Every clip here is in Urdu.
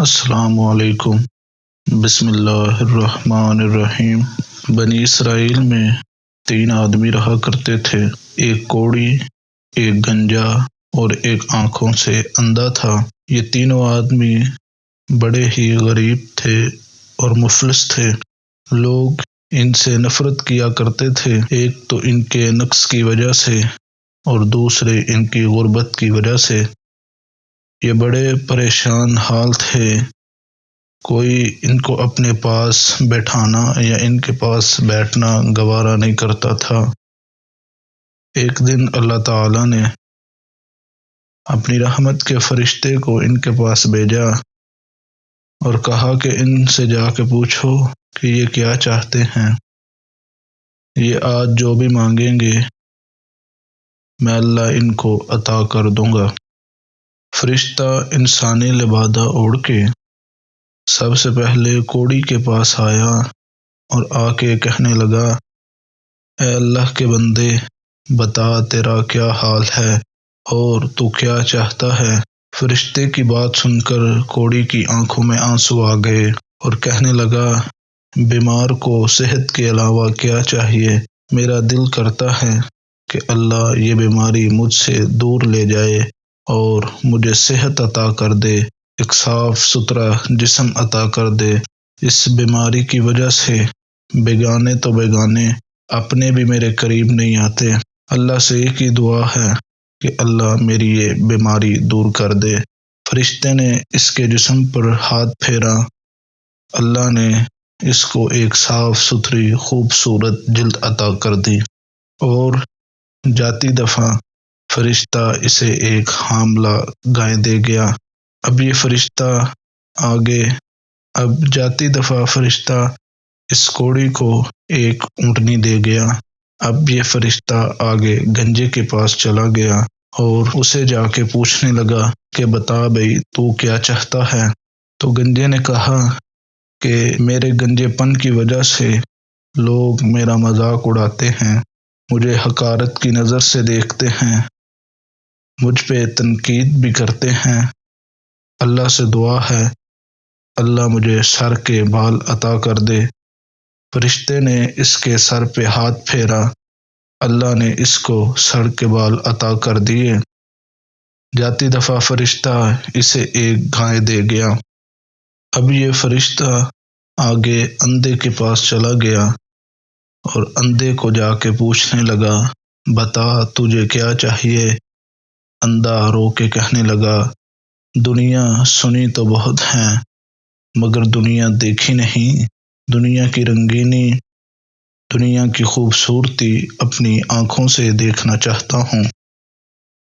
السلام علیکم۔ بسم اللہ الرحمن الرحیم۔ بنی اسرائیل میں 3 آدمی رہا کرتے تھے، ایک کوڑی، ایک گنجا اور ایک آنکھوں سے اندھا تھا۔ یہ تینوں آدمی بڑے ہی غریب تھے اور مفلس تھے۔ لوگ ان سے نفرت کیا کرتے تھے، ایک تو ان کے نقص کی وجہ سے اور دوسرے ان کی غربت کی وجہ سے۔ یہ بڑے پریشان حال تھے، کوئی ان کو اپنے پاس بیٹھانا یا ان کے پاس بیٹھنا گوارا نہیں کرتا تھا۔ ایک دن اللہ تعالیٰ نے اپنی رحمت کے فرشتے کو ان کے پاس بھیجا اور کہا کہ ان سے جا کے پوچھو کہ یہ کیا چاہتے ہیں۔ یہ آج جو بھی مانگیں گے میں اللہ ان کو عطا کر دوں گا۔ فرشتہ انسانی لبادہ اوڑھ کے سب سے پہلے کوڑی کے پاس آیا اور آ کے کہنے لگا، اے اللہ کے بندے، بتا تیرا کیا حال ہے اور تو کیا چاہتا ہے۔ فرشتے کی بات سن کر کوڑی کی آنکھوں میں آنسو آ گئے اور کہنے لگا، بیمار کو صحت کے علاوہ کیا چاہیے؟ میرا دل کرتا ہے کہ اللہ یہ بیماری مجھ سے دور لے جائے اور مجھے صحت عطا کر دے، ایک صاف ستھرا جسم عطا کر دے۔ اس بیماری کی وجہ سے بیگانے تو بیگانے، اپنے بھی میرے قریب نہیں آتے۔ اللہ سے ایک ہی دعا ہے کہ اللہ میری یہ بیماری دور کر دے۔ فرشتے نے اس کے جسم پر ہاتھ پھیرا، اللہ نے اس کو ایک صاف ستھری خوبصورت جلد عطا کر دی اور جاتی دفعہ فرشتہ اسے ایک حاملہ گائے دے گیا۔ اب جاتی دفعہ فرشتہ اس کوڑی کو ایک اونٹنی دے گیا۔ اب یہ فرشتہ آگے گنجے کے پاس چلا گیا اور اسے جا کے پوچھنے لگا کہ بتا بھئی تو کیا چاہتا ہے؟ تو گنجے نے کہا کہ میرے گنجے پن کی وجہ سے لوگ میرا مذاق اڑاتے ہیں، مجھے حقارت کی نظر سے دیکھتے ہیں، مجھ پہ تنقید بھی کرتے ہیں۔ اللہ سے دعا ہے اللہ مجھے سر کے بال عطا کر دے۔ فرشتے نے اس کے سر پہ ہاتھ پھیرا، اللہ نے اس کو سر کے بال عطا کر دیے۔ جاتی دفعہ فرشتہ اسے ایک گائے دے گیا۔ اب یہ فرشتہ آگے اندھے کے پاس چلا گیا اور اندھے کو جا کے پوچھنے لگا، بتا تجھے کیا چاہیے؟ اندھا رو کے کہنے لگا، دنیا سنی تو بہت ہے مگر دنیا دیکھی نہیں، دنیا کی رنگینی، دنیا کی خوبصورتی اپنی آنکھوں سے دیکھنا چاہتا ہوں۔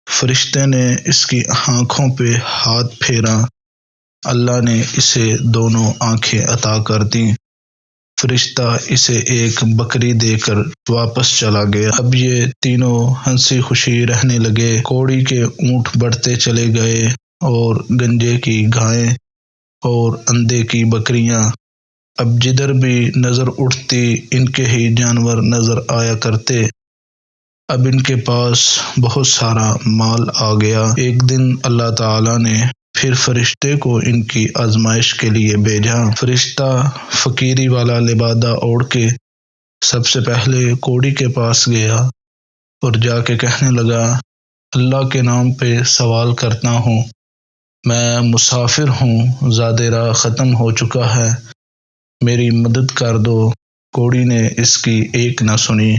فرشتے نے اس کی آنکھوں پہ ہاتھ پھیرا، اللہ نے اسے دونوں آنکھیں عطا کر دیں۔ فرشتہ اسے ایک بکری دے کر واپس چلا گیا۔ اب یہ تینوں ہنسی خوشی رہنے لگے، کوڑی کے اونٹ بڑھتے چلے گئے اور گنجے کی گائیں اور اندھے کی بکریاں۔ اب جدھر بھی نظر اٹھتی ان کے ہی جانور نظر آیا کرتے۔ اب ان کے پاس بہت سارا مال آ گیا۔ ایک دن اللہ تعالیٰ نے پھر فرشتے کو ان کی آزمائش کے لیے بھیجا۔ فرشتہ فقیری والا لبادہ اوڑھ کے سب سے پہلے کوڑی کے پاس گیا اور جا کے کہنے لگا، اللہ کے نام پہ سوال کرتا ہوں، میں مسافر ہوں، زاد راہ ختم ہو چکا ہے، میری مدد کر دو۔ کوڑی نے اس کی ایک نہ سنی،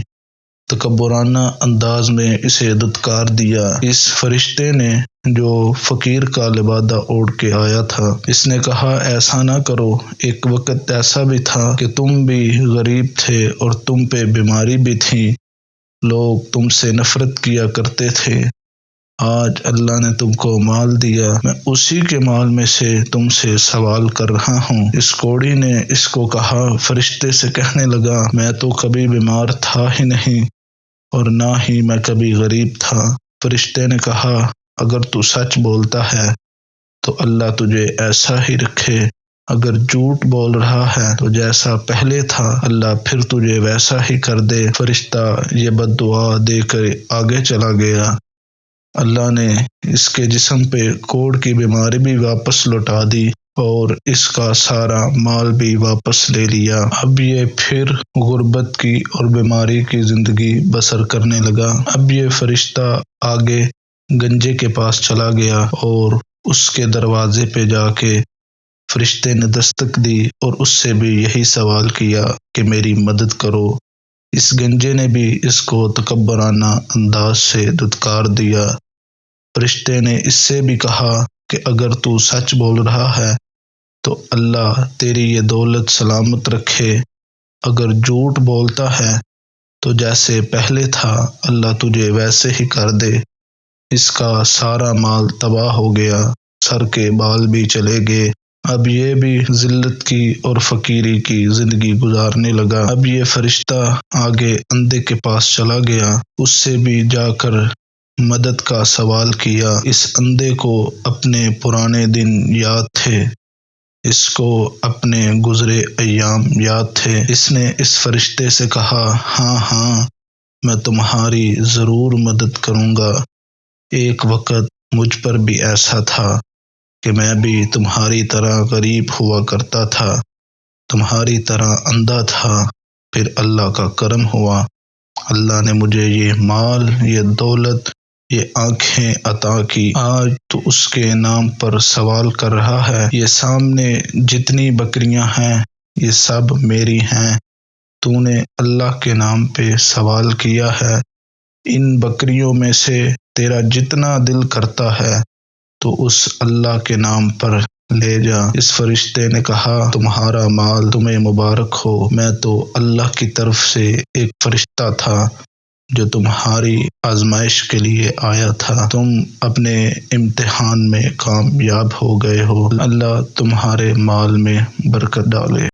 تکبرانہ انداز میں اسے دھتکار دیا۔ اس فرشتے نے جو فقیر کا لبادہ اوڑھ کے آیا تھا، اس نے کہا ایسا نہ کرو، ایک وقت ایسا بھی تھا کہ تم بھی غریب تھے اور تم پہ بیماری بھی تھی، لوگ تم سے نفرت کیا کرتے تھے، آج اللہ نے تم کو مال دیا، میں اسی کے مال میں سے تم سے سوال کر رہا ہوں۔ اس کوڑی نے اس کو کہا، فرشتے سے کہنے لگا، میں تو کبھی بیمار تھا ہی نہیں اور نہ ہی میں کبھی غریب تھا۔ فرشتے نے کہا، اگر تو سچ بولتا ہے تو اللہ تجھے ایسا ہی رکھے، اگر جھوٹ بول رہا ہے تو جیسا پہلے تھا اللہ پھر تجھے ویسا ہی کر دے۔ فرشتہ یہ بد دعا دے کر آگے چلا گیا۔ اللہ نے اس کے جسم پہ کوڑ کی بیماری بھی واپس لوٹا دی۔ اور اس کا سارا مال بھی واپس لے لیا۔ اب یہ پھر غربت کی اور بیماری کی زندگی بسر کرنے لگا۔ اب یہ فرشتہ آگے گنجے کے پاس چلا گیا اور اس کے دروازے پہ جا کے فرشتے نے دستک دی اور اس سے بھی یہی سوال کیا کہ میری مدد کرو۔ اس گنجے نے بھی اس کو تکبرانہ انداز سے دھتکار دیا۔ فرشتے نے اس سے بھی کہا کہ اگر تو سچ بول رہا ہے تو اللہ تیری یہ دولت سلامت رکھے، اگر جھوٹ بولتا ہے تو جیسے پہلے تھا اللہ تجھے ویسے ہی کر دے۔ اس کا سارا مال تباہ ہو گیا، سر کے بال بھی چلے گئے۔ اب یہ بھی ذلت کی اور فقیری کی زندگی گزارنے لگا۔ اب یہ فرشتہ آگے اندھے کے پاس چلا گیا، اس سے بھی جا کر مدد کا سوال کیا۔ اس اندھے کو اپنے پرانے دن یاد تھے، اس کو اپنے گزرے ایام یاد تھے۔ اس نے اس فرشتے سے کہا، ہاں ہاں میں تمہاری ضرور مدد کروں گا۔ ایک وقت مجھ پر بھی ایسا تھا کہ میں بھی تمہاری طرح غریب ہوا کرتا تھا، تمہاری طرح اندھا تھا، پھر اللہ کا کرم ہوا، اللہ نے مجھے یہ مال، یہ دولت، یہ آنکھیں عطا کی۔ آج تو اس کے نام پر سوال کر رہا ہے۔ یہ سامنے جتنی بکریاں ہیں یہ سب میری ہیں، تو نے اللہ کے نام پہ سوال کیا ہے، ان بکریوں میں سے تیرا جتنا دل کرتا ہے تو اس اللہ کے نام پر لے جا۔ اس فرشتے نے کہا، تمہارا مال تمہیں مبارک ہو، میں تو اللہ کی طرف سے ایک فرشتہ تھا جو تمہاری آزمائش کے لیے آیا تھا، تم اپنے امتحان میں کامیاب ہو گئے ہو، اللہ تمہارے مال میں برکت ڈالے۔